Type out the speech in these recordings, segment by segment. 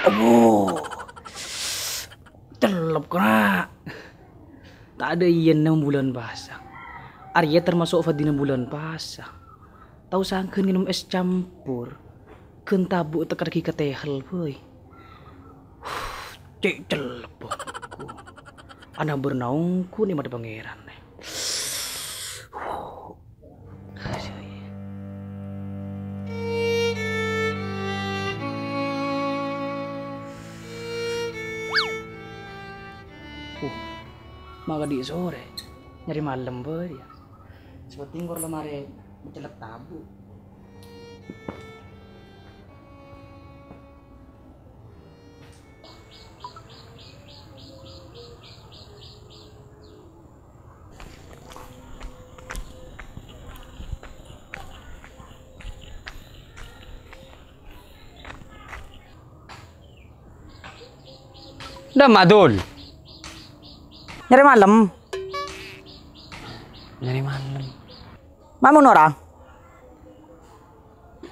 Aduh, celep kena. Tak ada iyan 6 bulan puasa. Arya termasuk fadina bulan puasa. Tahu sangkeun minum es campur. Keun tabuk tekar ki katehel boy. Cek celep bongku. Ana bernaungku nih mata pangeran. Maka di sore nyari malam boy ya. Seperti ngor lemari mencelep tabu. Udah madul. Nyari malam. Nyari malam. Mamun orang?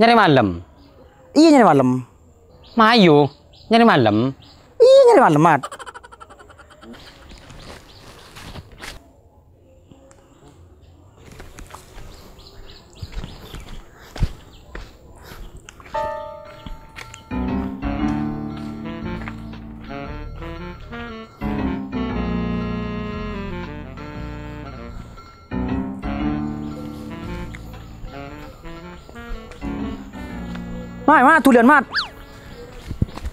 Nyari malam. Iya nyari malam. Mayu. Nyari malam. Iya nyari malam mat. Mat, tulian mat.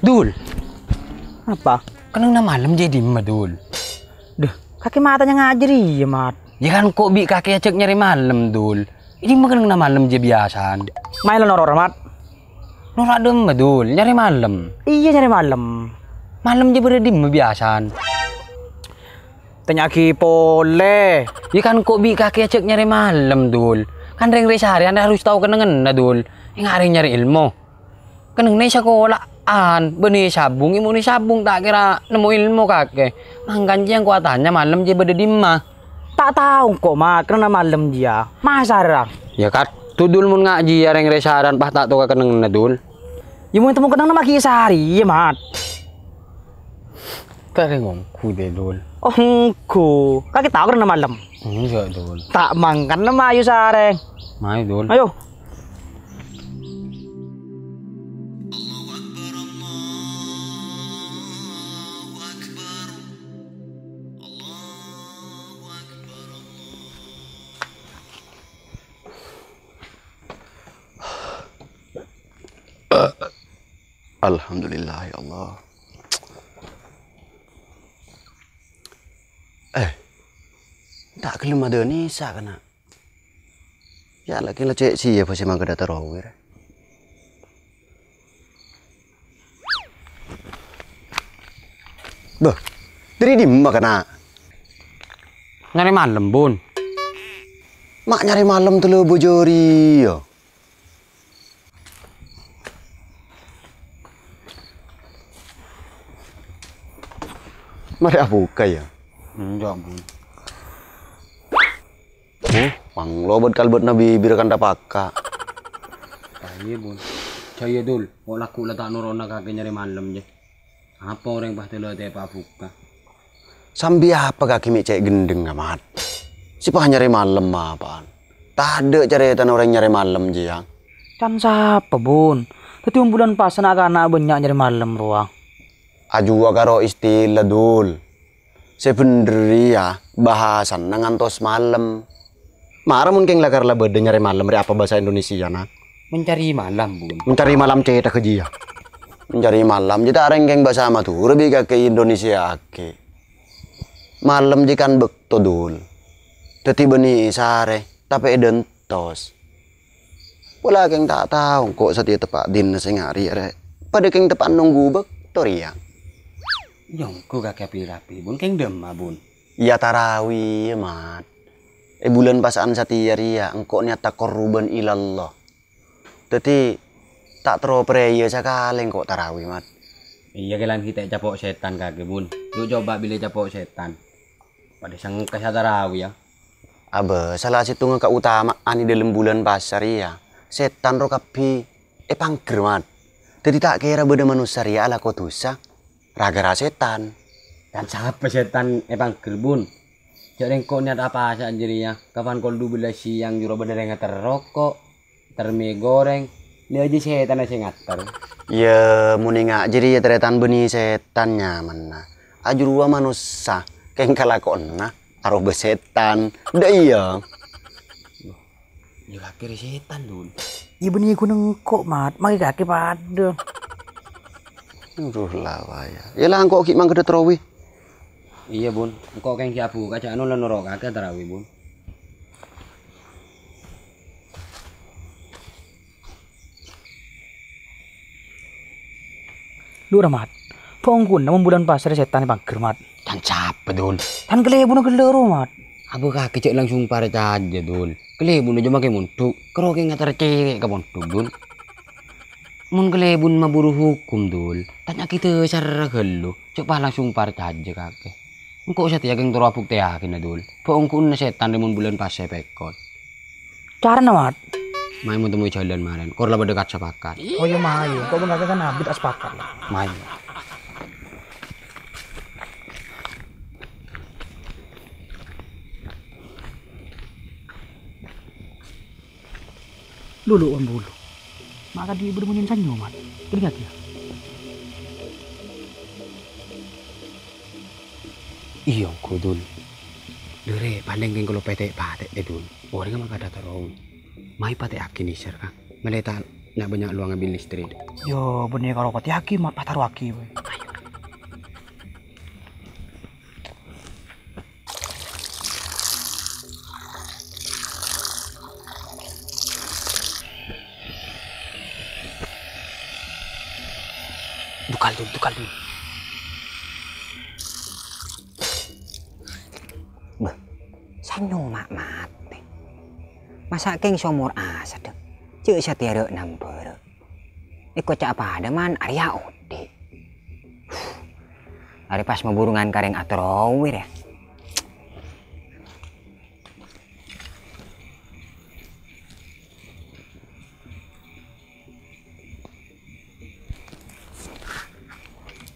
Dul. Apa? Kenang na malam jadi madul. Duh, kaki matanya ngajar iya mat. Ya kan kok bi kaki acek nyari malam dul. Ini mah kenang na malam je biasaan. Main orang mat. Norak dem madul nyari malam. Iya nyari malam. Malam je beredim biasaan. Tanya ki pole. Ya kan kok bi kaki acek nyari malam dul. Kan reng sehari Anda harus tahu kenangan na dul. Yang hari nyari ilmu. Kenang na sekolahan, benih sabung, imu ni sabung tak kira nemu ilmu kakek. Mangkan yang kuatannya malam je beredim mah. Tak tahu kok mat, karena malam dia. Masa orang? Ya kat, tudul mun ngaji ya reng resaran pah tak toka kenang na dul. Ya mau temu kenang nama kisari, ya mat. Karengongku deh dul. Oh engko, kaki tahu karena malam. Enggak dul. Tak mangkan nama ayu sareng. Mayu dul. Ayo. Alhamdulillah ya Allah. Tak kelem ada nisa kana. Ya lagi lah cek sih ya pasti mangga data rawir. Bah, dari di mana kana? Nyari malam bun. Mak nyari malam tuh lo bojori yo. Mari aku buka ya. Enggak bun. Pang lobot kalbot nabi birakan dapaka. Iya bun. Caya dul. Kok laku lah tak nurona kakek nyari malam je. Apa orang pasti lo tepa buka. Sambil apa kaki mi cek gendeng amat. Si pah nyari malam apaan? Tak ada cerita orang nyari malam je yang. Kan siapa bun? Tadi bulan pas anak-anak banyak nyari malam ruang. Ajua karo istilah dul. Sebenarnya bahasan ngantos malam. Mara mungkin lakar lah beda nyari malam dari apa bahasa Indonesia nak? Mencari malam bun. Mencari malam cerita kerja. Mencari malam jadi orang yang bahasa ama tuh lebih ke Indonesia ke. Malam jikan bekto dul. Teti beni sare tapi edentos. Wala keng tak tahu kok setia tepat din sengari re. Pada keng tepat nunggu bekto riang. Yongku kakek rapi bun keng dem bun. Ya tarawih ya mat. Bulan pasaan setia ria engkau nyata korban ilallah. Teti tak teroperaya sekali kok tarawih mat. Iya kelan kita capok setan kakek bun. Lu coba pilih capok setan. Pada sang kesadarawih ya. Abe salah situ ngeka utama ani dalam bulan pasar ya. Setan ro kapi pangger mat. Tadi tak kira beda manusia ria ala kotusa. Raga setan. Kan siapa setan bangkir bun. Cak kau niat apa aja anjirinya. Kapan kau dulu belas siang juro bener yang terrokok. Termie goreng. Dia aja setan aja ngatar. Ya muni ngak jadi ya teretan beni setan nyaman nah. Ajurua manusia. Keng kalakona. Aroh besetan. Dah iya. Ya kaki setan dul. Iya benih ku nengkok mat, maki kaki pada. Aduh lah ya. Ya lah kok ki mang kedet rawi. Iya bun, engkau keng siapu kaca anu lenoro kakek tarawi bun. Lu mat. Pongkun namun bulan pasar setan bangkir mat. Kan capek dul. Kan kelebu na gelero mat. Abu kaki cek langsung pare aja dul. Kelebun aja makai muntu. Keroke ngatar cewek ke muntu dul. Mun kelebun maburu hukum dul. Tanya kita cara gelo. Coba langsung pare aja kakek. Engkau saya tiap yang terapuk yakin dul. Pongkun na setan mun bulan pasar pekot. Cara mat. Main mau temui jalan maren. Kor lah berdekat sepakat. Oh ya mayu, kau bangga kan nabit aspakat lah. Main. Lulu on bulu. Maka di bermunyin sanyo mat. Lihat ya. Iya kudul. Lere paling keng kalau pete dul. Orang mah kada tarong. Mai pate akin isar kan. Meleta nak banyak luang ambil listrik. Yo benih kalau pati haki mat patar waki. Tukal dulu. Beh, sanyo mak mati. Masa keng somor asa dek. Cek satiara nampere. Ikut cak apa ada man Arya ode. Ari pas maburungan kareng atrowir ya.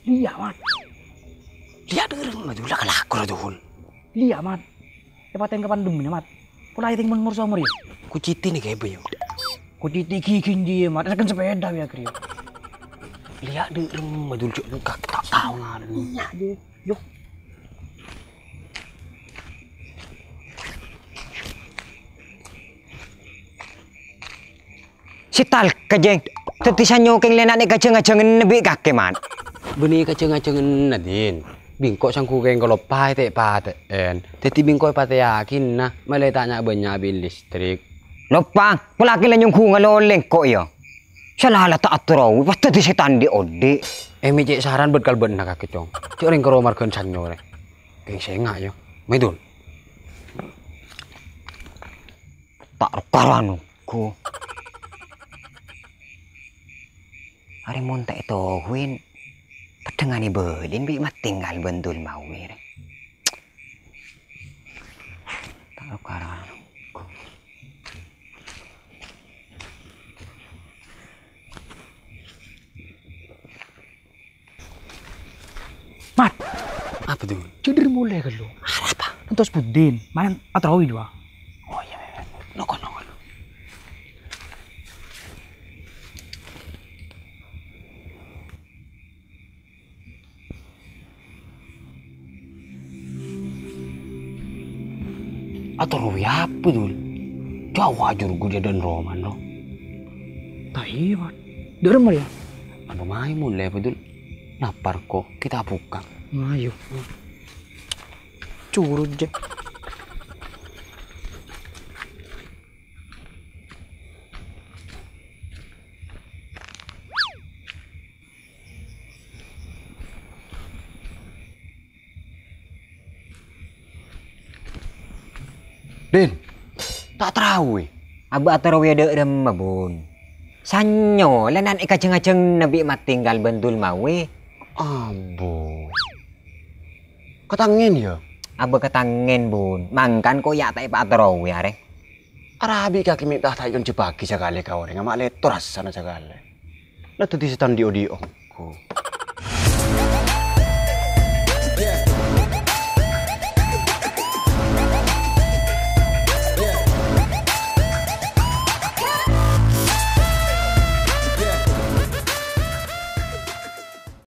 Iya mat. Lihat dereng mah dul kalakur dul. Iya mat. Cepatin kapan demi mat. Pula itu mengur somor ya. Kuciti nih kayak bayang. Kau kikin dia mat. Kan sepeda ya kriyo. Lihat dereng mah dul tak tahu ngaran. Iya deh. Yuk. Sital kajeng. Teti sanyo keng lenak nek kajeng-kajeng nebi kake man. Benih kaceng-kaceng nadin. Bingkok sangku keng kalau pate en. Teti bingkok pate yakin nah. Meletanya banyak ambil listrik. Lopang, pelaki lang yung kunga loleng ko iyo. Siya lala ta atraw, basta di setan di odi. Mi cek saran bet kalben nak kakek cong. Cek orang keromar kan sanyo re. Keng senga yo. Mai dul. Tak karano ko. Ari monta ito huin. Padangani belin bi matinggal bentul mawir. Tak karano. Mat. Apa tuh? Ceder mulai kan lo. Apa? Entos pudin. Mana atrawi dua. Oh iya. Nokon. Atau rugi apa dul? Jauh aja gue dan Roman lo. Tai mat. Derem ya. Apa main mulai apa dul? Napar kok kita buka. Ayo. Curut je. Den, tak tahu Aba ataraw ada dem mabun. Sanyo lanan ikajeng-ajeng nabi matinggal bentul mawe. Abo. Ketangin ya. Aba ketangen bun. Mangkan ko yata ipa ataraw ya re. Arabi kaki minta tayo jebagi sekali kau orang ngamak letor sana sekali. Lah tadi setan dio-dio ko.